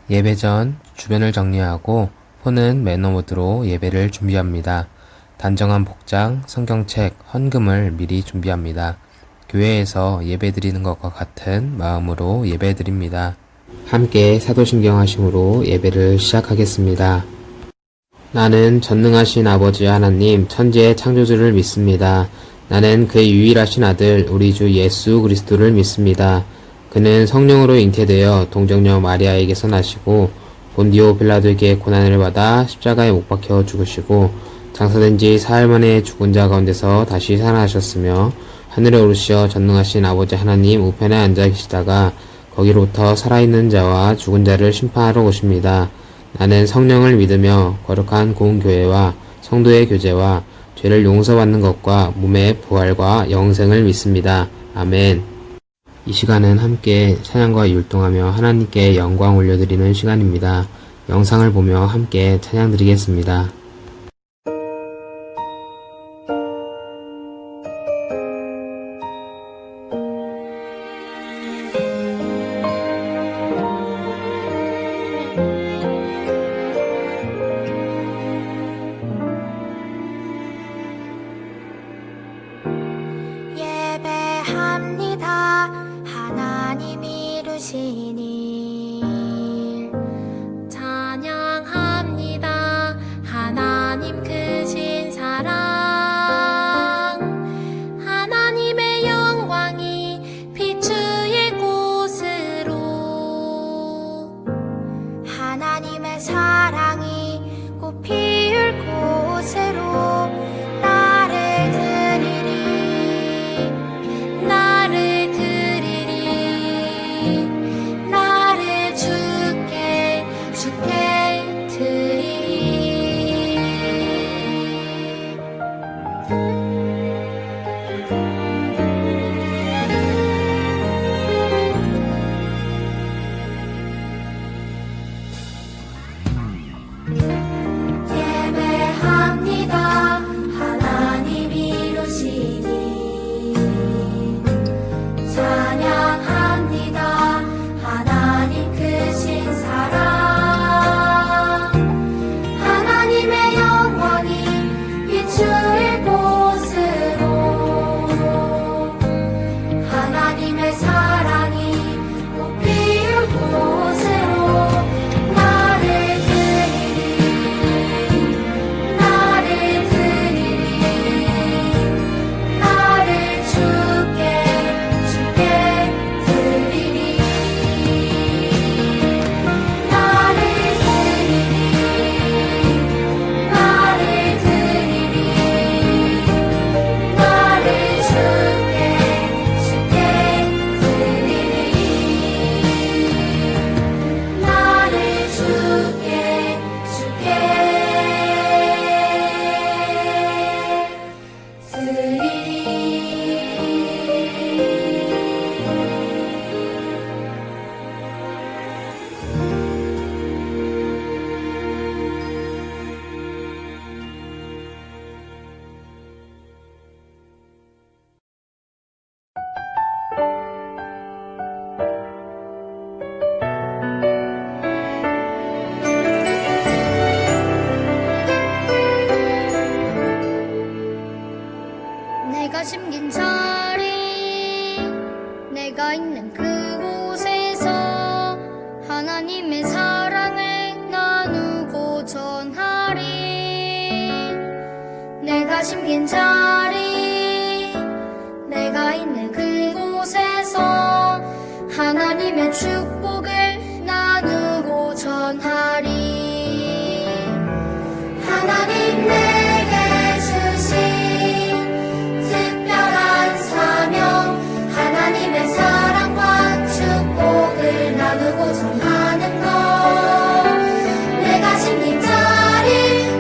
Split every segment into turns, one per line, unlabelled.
예배 전 주변을 정리하고 폰은 매너 모드로 예배를 준비합니다. 단정한 복장, 성경책, 헌금을 미리 준비합니다. 교회에서 예배 드리는 것과 같은 마음으로 예배 드립니다. 함께 사도신경 하심으로 예배를 시작하겠습니다. 나는 전능하신 아버지 하나님 천지의 창조주를 믿습니다. 나는 그의 유일하신 아들 우리 주 예수 그리스도를 믿습니다. 그는 성령으로 잉태되어 동정녀 마리아에게서 나시고 본디오 빌라도에게 고난을 받아 십자가에 못 박혀 죽으시고 장사된 지 사흘 만에 죽은 자 가운데서 다시 살아나셨으며 하늘에 오르시어 전능하신 아버지 하나님 우편에 앉아 계시다가 거기로부터 살아있는 자와 죽은 자를 심판하러 오십니다. 나는 성령을 믿으며 거룩한 고운 교회와 성도의 교제와 죄를 용서받는 것과 몸의 부활과 영생을 믿습니다. 아멘. 이 시간은 함께 찬양과 율동하며 하나님께 영광 올려드리는 시간입니다. 영상을 보며 함께 찬양 드리겠습니다.
예배합니다. 하나님 이루신 일 찬양합니다. 하나님 크신 사랑 하나님의 영광이 비추일 곳으로 하나님의 사랑이 꽃 피울 곳으로 나를 드리리 나를 주께 드리리 예배합니다. 하나님 이루신 일 찬양합니다. 하나님 크신 사랑 하나님의 영광이 비추일 곳으로 하나님의 사랑이 꽃 피울 곳으로 나를 드리리 나를 주께 드리리 나를 주께 드리리 나를 주께 내가 심긴 자리 내가 있는 그곳에서 하나님의 사랑을 나누고 전하리 내가 심긴 자리 내가 있는 그곳에서 하나님의 축복을 나누고 전하리 하나님 내게 주신 특별한 사명 하나님의 사랑과 축복을 나누고 전하는 것 내가 심긴 자리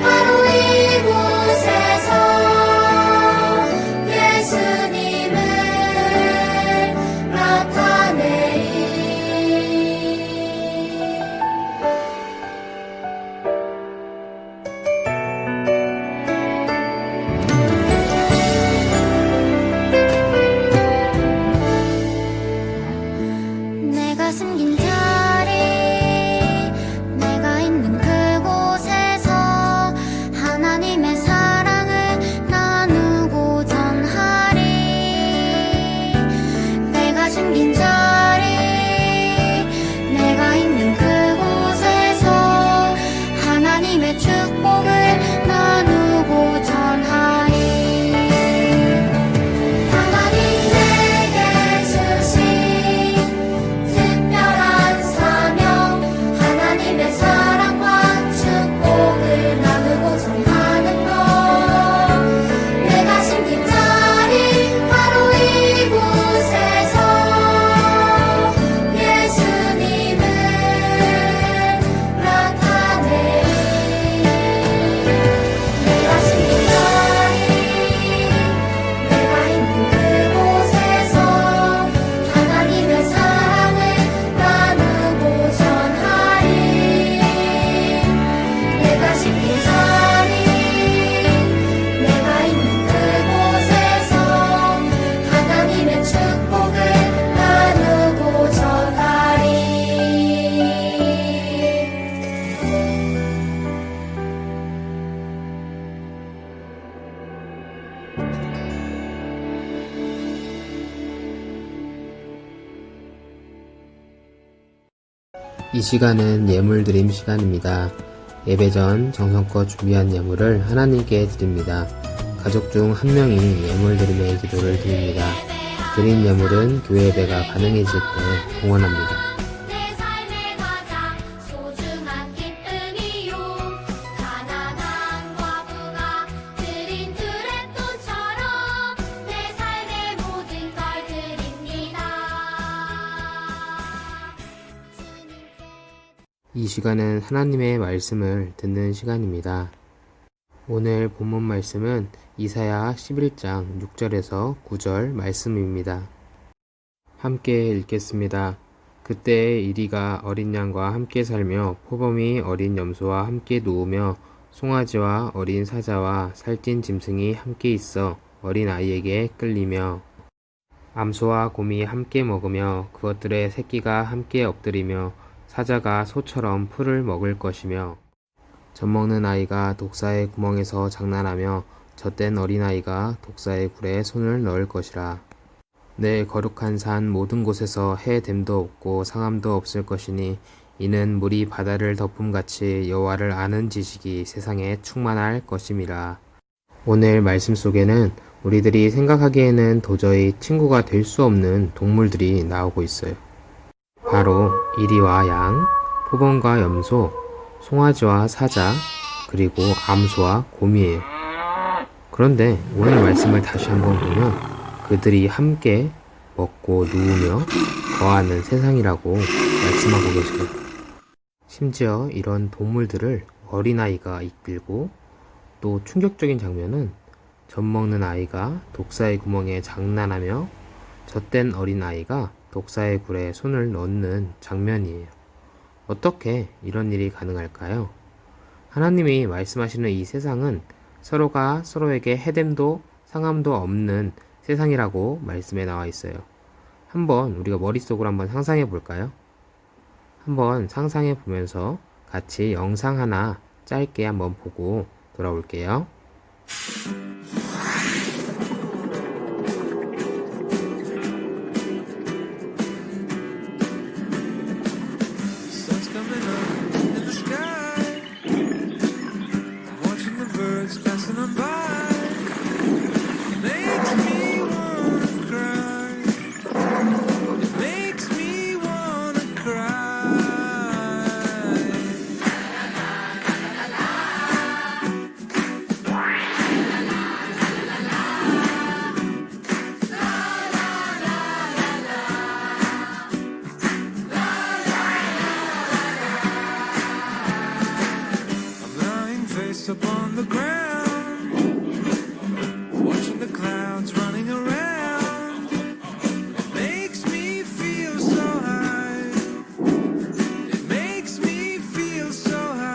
바로 이곳에서 예수님을 나타내리
이 시간은 예물 드림 시간입니다. 예배 전 정성껏 준비한 예물을 하나님께 드립니다. 가족 중 한 명이 예물 드림의 기도를 드립니다. 드린 예물은 교회 예배가 가능해질 때 봉헌합니다.
내 삶의 가장 소중한 기쁨이요 가난한 과부가 드린 드레돈처럼 내 삶의 모든 걸 드립니다.
이 시간은 하나님의 말씀을 듣는 시간입니다. 오늘 본문 말씀은 이사야 11장 6절에서 9절 말씀입니다. 함께 읽겠습니다. 그때 이리가 어린 양과 함께 살며 포범이 어린 염소와 함께 누우며 송아지와 어린 사자와 살찐 짐승이 함께 있어 어린 아이에게 끌리며 암소와 곰이 함께 먹으며 그것들의 새끼가 함께 엎드리며 사자가 소처럼 풀을 먹을 것이며 젖먹는 아이가 독사의 구멍에서 장난하며 젖된 어린아이가 독사의 굴에 손을 넣을 것이라. 내 거룩한 산 모든 곳에서 해됨도 없고 상함도 없을 것이니 이는 물이 바다를 덮음같이 여호와를 아는 지식이 세상에 충만할 것임이라. 오늘 말씀 속에는 우리들이 생각하기에는 도저히 친구가 될 수 없는 동물들이 나오고 있어요. 바로 이리와 양, 포범과 염소, 송아지와 사자, 그리고 암소와 곰이에요. 그런데 오늘 말씀을 다시 한번 보면 그들이 함께 먹고 누우며 거하는 세상이라고 말씀하고 계셔요. 심지어 이런 동물들을 어린아이가 이끌고 또 충격적인 장면은 젖먹는 아이가 독사의 구멍에 장난하며 젖된 어린아이가 독사의 굴에 손을 넣는 장면이에요. 어떻게 이런 일이 가능할까요? 하나님이 말씀하시는 이 세상은 서로가 서로에게 해됨도 상함도 없는 세상이라고 말씀에 나와 있어요. 한번 우리가 머릿속으로 한번 상상해 볼까요? 한번 상상해 보면서 같이 영상 하나 짧게 한번 보고 돌아올게요.
Sun's coming up in the sky. I'm watching the birds passing on by. It makes me wanna cry. It makes me wanna cry. I'm lying face up on the ground, watching the clouds running around. It makes me feel so high. It makes me feel so high.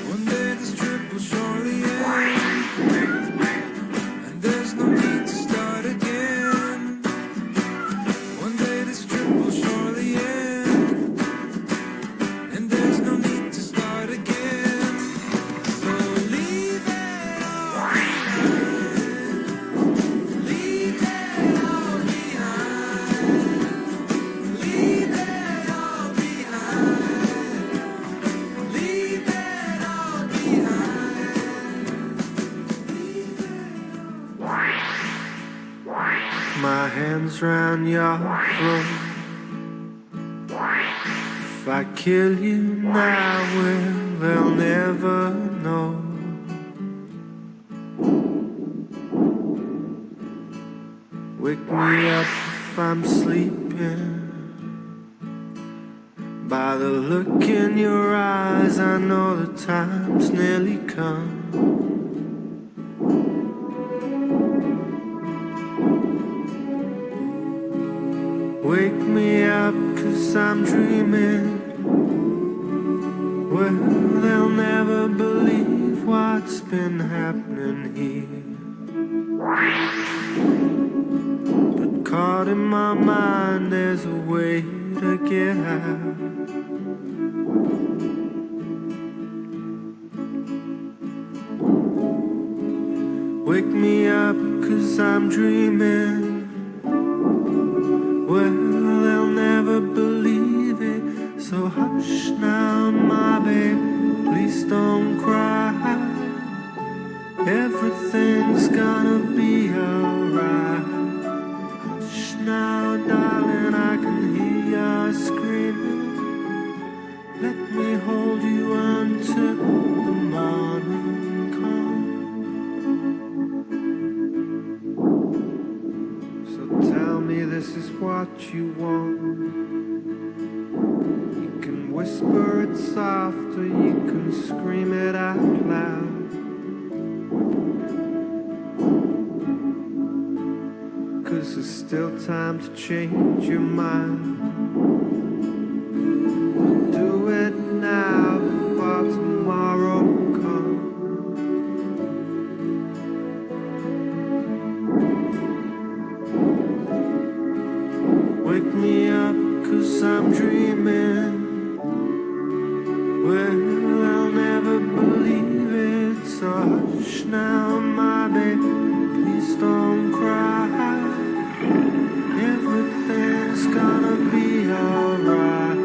One day this trip will surely end, and there's no need to start again. One day this trip will surely end, and there's no need to start again. So leave it all behind. Leave it all behind. Leave it all behind. Leave it all behind. My hands round your throat. If I kill you now, well, they'll never know. Wake me up if I'm sleeping. By the look in your eyes, I know the time's nearly come. Wake me up, 'cause I'm dreaming. Well, they'll never believe what's been happening here. But caught in my mind, there's a way to get out. Wake me up, 'cause I'm dreaming. Well, they'll never believe it. So hush now, my babe, please don't cry. Everything's gonna be alright. Hush now, darling, I can hear you screaming. Let me hold you until the morning comes. So tell me this is what you want. You can whisper it soft or you can scream it out loud. Cause there's still time to change your mind. Do it now before tomorrow comes. Wake me up, 'cause I'm dreaming. Well, I'll never believe it. So hush now, my baby, please don't cry. Everything's gonna be alright.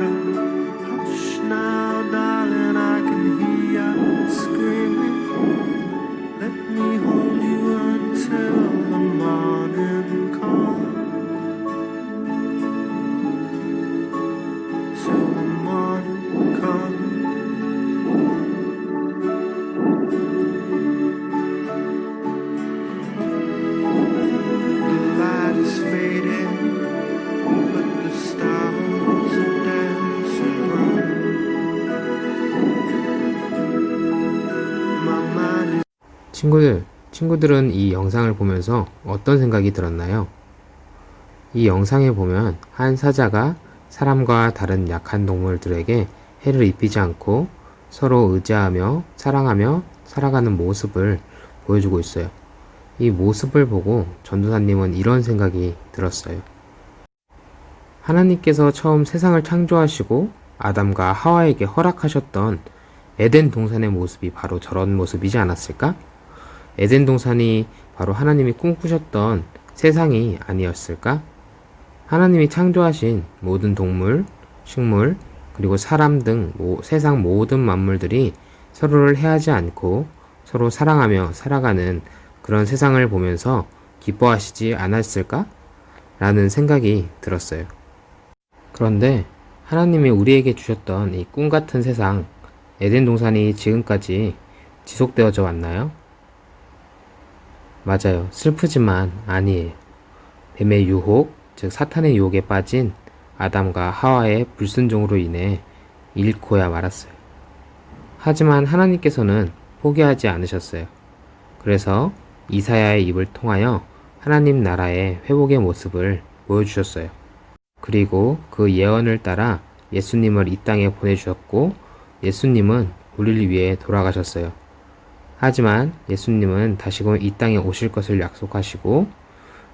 Hush now, darling, I can hear you screaming. Let me hold you until the morning comes. Till the morning comes. The light is fading, but the stars are dancing bright. My mind is
친구들은 이 영상을 보면서 어떤 생각이 들었나요? 이 영상에 보면 한 사자가 사람과 다른 약한 동물들에게 해를 입히지 않고 서로 의지하며 사랑하며 살아가는 모습을 보여주고 있어요. 이 모습을 보고 전도사님은 이런 생각이 들었어요. 하나님께서 처음 세상을 창조하시고 아담과 하와에게 허락하셨던 에덴 동산의 모습이 바로 저런 모습이지 않았을까? 에덴 동산이 바로 하나님이 꿈꾸셨던 세상이 아니었을까? 하나님이 창조하신 모든 동물, 식물, 그리고 사람 등 세상 모든 만물들이 서로를 해하지 않고 서로 사랑하며 살아가는 그런 세상을 보면서 기뻐하시지 않았을까? 라는 생각이 들었어요. 그런데 하나님이 우리에게 주셨던 이 꿈 같은 세상, 에덴 동산이 지금까지 지속되어져 왔나요? 맞아요. 슬프지만 아니에요. 뱀의 유혹, 즉 사탄의 유혹에 빠진 아담과 하와의 불순종으로 인해 잃고야 말았어요. 하지만 하나님께서는 포기하지 않으셨어요. 그래서 이사야의 입을 통하여 하나님 나라의 회복의 모습을 보여주셨어요. 그리고 그 예언을 따라 예수님을 이 땅에 보내주셨고 예수님은 우리를 위해 돌아가셨어요. 하지만 예수님은 다시금 이 땅에 오실 것을 약속하시고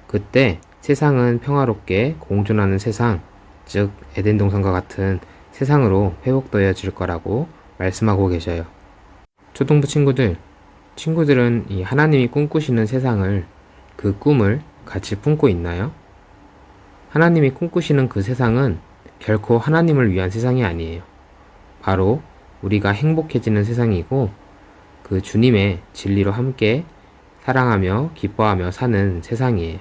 그때 세상은 평화롭게 공존하는 세상, 즉 에덴 동산과 같은 세상으로 회복되어질 거라고 말씀하고 계셔요. 초등부 친구들은 이 하나님이 꿈꾸시는 세상을, 그 꿈을 같이 품고 있나요? 하나님이 꿈꾸시는 그 세상은 결코 하나님을 위한 세상이 아니에요. 바로 우리가 행복해지는 세상이고 그 주님의 진리로 함께 사랑하며 기뻐하며 사는 세상이에요.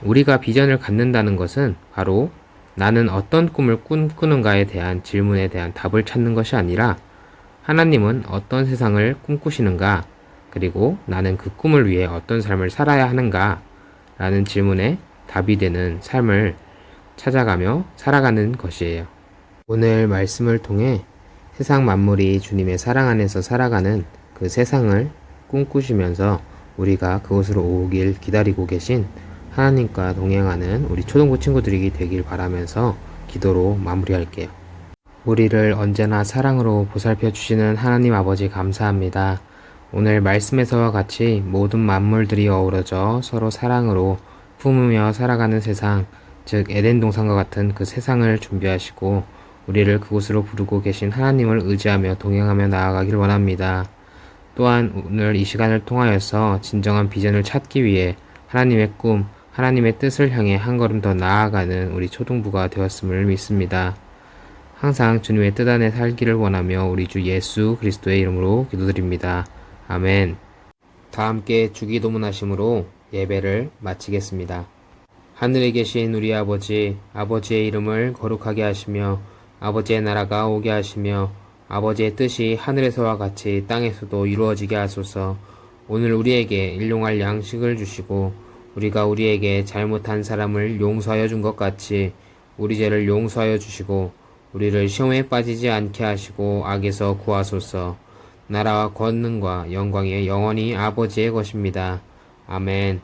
우리가 비전을 갖는다는 것은 바로 나는 어떤 꿈을 꿈꾸는가에 대한 질문에 대한 답을 찾는 것이 아니라 하나님은 어떤 세상을 꿈꾸시는가, 그리고 나는 그 꿈을 위해 어떤 삶을 살아야 하는가 라는 질문에 답이 되는 삶을 찾아가며 살아가는 것이에요. 오늘 말씀을 통해 세상 만물이 주님의 사랑 안에서 살아가는 그 세상을 꿈꾸시면서 우리가 그곳으로 오길 기다리고 계신 하나님과 동행하는 우리 초등부 친구들이 되길 바라면서 기도로 마무리할게요. 우리를 언제나 사랑으로 보살펴 주시는 하나님 아버지 감사합니다. 오늘 말씀에서와 같이 모든 만물들이 어우러져 서로 사랑으로 품으며 살아가는 세상, 즉 에덴 동산과 같은 그 세상을 준비하시고 우리를 그곳으로 부르고 계신 하나님을 의지하며 동행하며 나아가길 원합니다. 또한 오늘 이 시간을 통하여서 진정한 비전을 찾기 위해 하나님의 꿈, 하나님의 뜻을 향해 한 걸음 더 나아가는 우리 초등부가 되었음을 믿습니다. 항상 주님의 뜻 안에 살기를 원하며 우리 주 예수 그리스도의 이름으로 기도드립니다. 아멘. 다 함께 주기도문하심으로 예배를 마치겠습니다. 하늘에 계신 우리 아버지, 아버지의 이름을 거룩하게 하시며 아버지의 나라가 오게 하시며 아버지의 뜻이 하늘에서와 같이 땅에서도 이루어지게 하소서. 오늘 우리에게 일용할 양식을 주시고 우리가 우리에게 잘못한 사람을 용서하여 준 것 같이 우리 죄를 용서하여 주시고 우리를 시험에 빠지지 않게 하시고 악에서 구하소서. 나라와 권능과 영광이 영원히 아버지의 것입니다. 아멘.